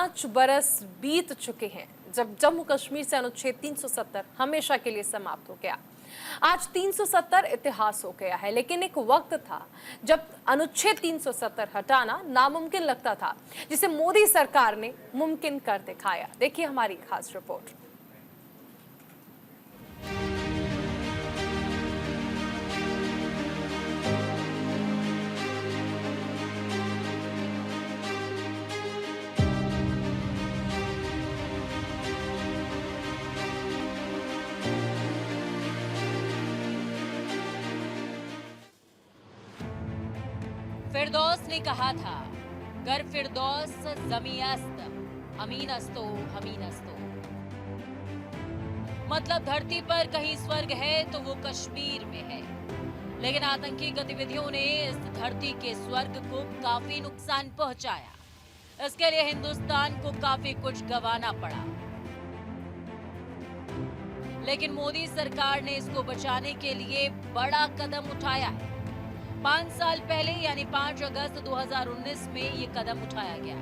5 बरस बीत चुके हैं जब जम्मू कश्मीर से अनुच्छेद 370 हमेशा के लिए समाप्त हो गया। आज 370 इतिहास हो गया है, लेकिन एक वक्त था जब अनुच्छेद 370 हटाना नामुमकिन लगता था, जिसे मोदी सरकार ने मुमकिन कर दिखाया। देखिए हमारी खास रिपोर्ट। फिरदौस ने कहा था, गर फिरदौस जमी अस्त अमीन अस्तो हमीन अस्तो। मतलब धरती पर कहीं स्वर्ग है तो वो कश्मीर में है। लेकिन आतंकी गतिविधियों ने इस धरती के स्वर्ग को काफी नुकसान पहुंचाया। इसके लिए हिंदुस्तान को काफी कुछ गंवाना पड़ा। लेकिन मोदी सरकार ने इसको बचाने के लिए बड़ा कदम उठाया है। 5 साल पहले यानी 5 अगस्त 2019 में ये कदम उठाया गया।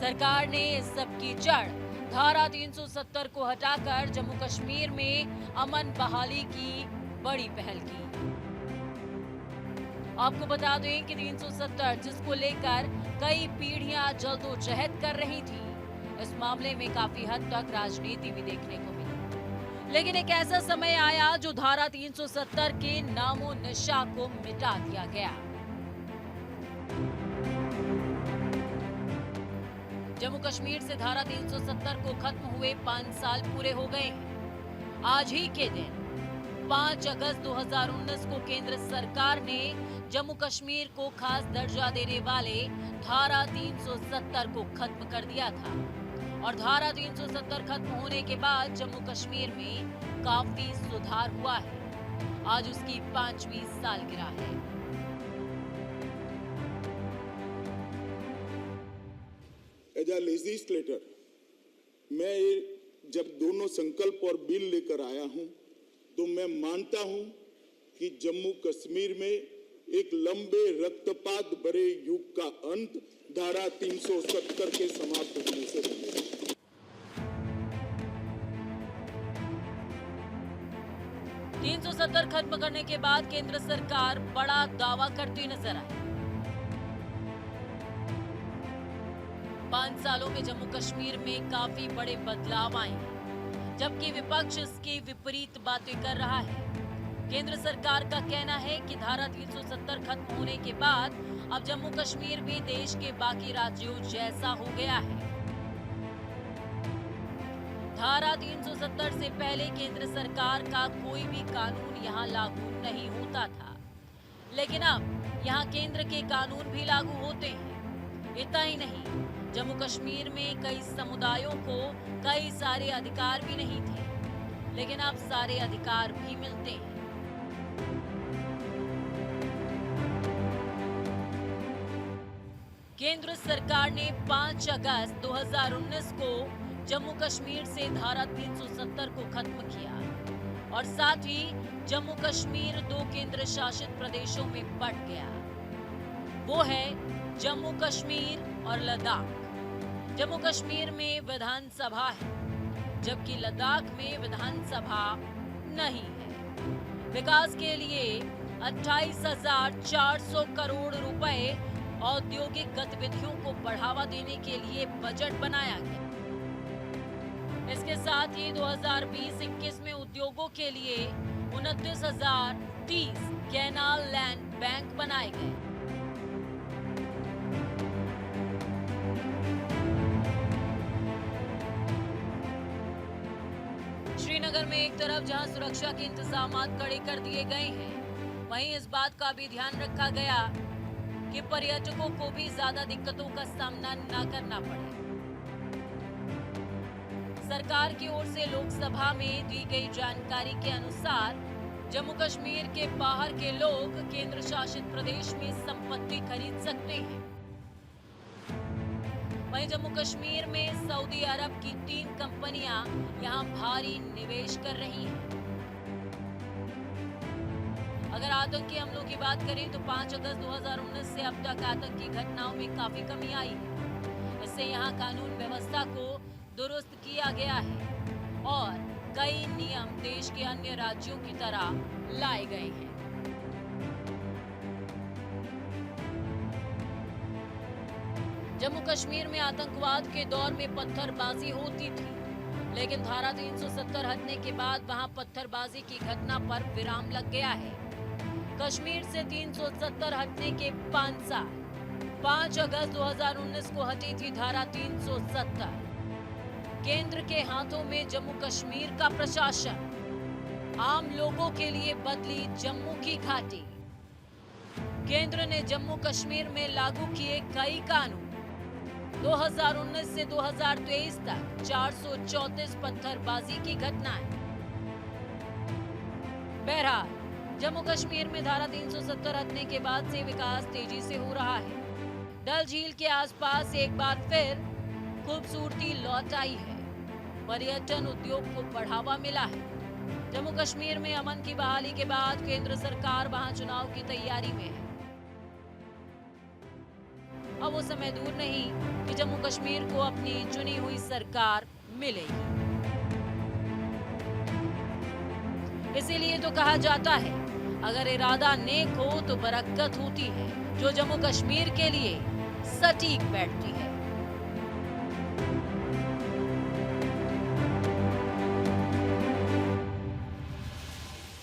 सरकार ने इस सब की जड़ धारा 370 को हटाकर जम्मू कश्मीर में अमन बहाली की बड़ी पहल की। आपको बता दें कि 370 जिसको लेकर कई पीढ़ियां जद्दोजहद कर रही थी, इस मामले में काफी हद तक राजनीति भी देखने को मिली। लेकिन एक ऐसा समय आया जो धारा 370 के नामो निशा को मिटा दिया गया। जम्मू कश्मीर से धारा 370 को खत्म हुए 5 साल पूरे हो गए हैं। आज ही के दिन 5 अगस्त 2019 को केंद्र सरकार ने जम्मू कश्मीर को खास दर्जा देने वाले धारा 370 को खत्म कर दिया था। और धारा 370 खत्म होने के बाद जम्मू कश्मीर में काफी सुधार हुआ है। आज उसकी 5वीं सालगिरह है। एज अ लेजिस्लेटर मैं जब दोनों संकल्प और बिल लेकर आया हूं, तो मैं मानता हूं कि जम्मू कश्मीर में एक लंबे रक्तपात भरे युग का अंत धारा 370 के समाप्त होने से बनेगा। 370 खत्म करने के बाद केंद्र सरकार बड़ा दावा करती नजर आई। 5 सालों में जम्मू कश्मीर में काफी बड़े बदलाव आए हैं, जबकि विपक्ष इसकी विपरीत बातें कर रहा है। केंद्र सरकार का कहना है कि धारा 370 खत्म होने के बाद अब जम्मू कश्मीर भी देश के बाकी राज्यों जैसा हो गया है। धारा 370 से पहले केंद्र सरकार का कोई भी कानून यहाँ लागू नहीं होता था, लेकिन अब यहाँ केंद्र के कानून भी लागू होते हैं। इतना ही नहीं, जम्मू कश्मीर में कई समुदायों को कई सारे अधिकार भी नहीं थे, लेकिन अब सारे अधिकार भी मिलते हैं। केंद्र सरकार ने 5 अगस्त 2019 को जम्मू कश्मीर से धारा 370 को खत्म किया और साथ ही जम्मू कश्मीर 2 केंद्र शासित प्रदेशों में बंट गया। वो है जम्मू कश्मीर और लद्दाख। जम्मू कश्मीर में विधानसभा है, जबकि लद्दाख में विधानसभा नहीं है। विकास के लिए 28,400 करोड़ रुपए औद्योगिक गतिविधियों को बढ़ावा देने के लिए बजट बनाया गया। इसके साथ ही 2020-21 में उद्योगों के लिए 29,030 कैनाल लैंड बैंक बनाए गए। श्रीनगर में एक तरफ जहां सुरक्षा के इंतजामात कड़े कर दिए गए हैं, वहीं इस बात का भी ध्यान रखा गया कि पर्यटकों को भी ज्यादा दिक्कतों का सामना न करना पड़े। सरकार की ओर से लोकसभा में दी गई जानकारी के अनुसार जम्मू कश्मीर के बाहर के लोग केंद्र शासित प्रदेश में संपत्ति खरीद सकते हैं। वहीं जम्मू कश्मीर में सऊदी अरब की 3 कंपनियां यहां भारी निवेश कर रही हैं। अगर आतंकी हमलों की बात करें तो 5 अगस्त 2019 से अब तक आतंकी घटनाओं में काफी कमी आई है। इससे यहाँ कानून व्यवस्था को दुरुस्त किया गया है और कई नियम देश के अन्य राज्यों की तरह लाए गए हैं। जम्मू कश्मीर में आतंकवाद के दौर में पत्थरबाजी होती थी, लेकिन धारा 370 हटने के बाद वहां पत्थरबाजी की घटना पर विराम लग गया है। कश्मीर से 370 हटने के 5 साल 5 अगस्त 2019 को हटी थी धारा 370। केंद्र के हाथों में जम्मू कश्मीर का प्रशासन, आम लोगों के लिए बदली जम्मू की घाटी। केंद्र ने जम्मू कश्मीर में लागू किए कई कानून। 2019 से 2023 तक 434 पत्थरबाजी की घटनाएं। बहरहाल जम्मू कश्मीर में धारा 370 हटने के बाद से विकास तेजी से हो रहा है। डल झील के आसपास एक बार फिर खूबसूरती लौट आई है। पर्यटन उद्योग को बढ़ावा मिला है। जम्मू कश्मीर में अमन की बहाली के बाद केंद्र सरकार वहां चुनाव की तैयारी में है। अब वो समय दूर नहीं कि जम्मू कश्मीर को अपनी चुनी हुई सरकार मिलेगी। इसीलिए तो कहा जाता है, अगर इरादा नेक हो तो बरकत होती है, जो जम्मू कश्मीर के लिए सटीक बैठती है।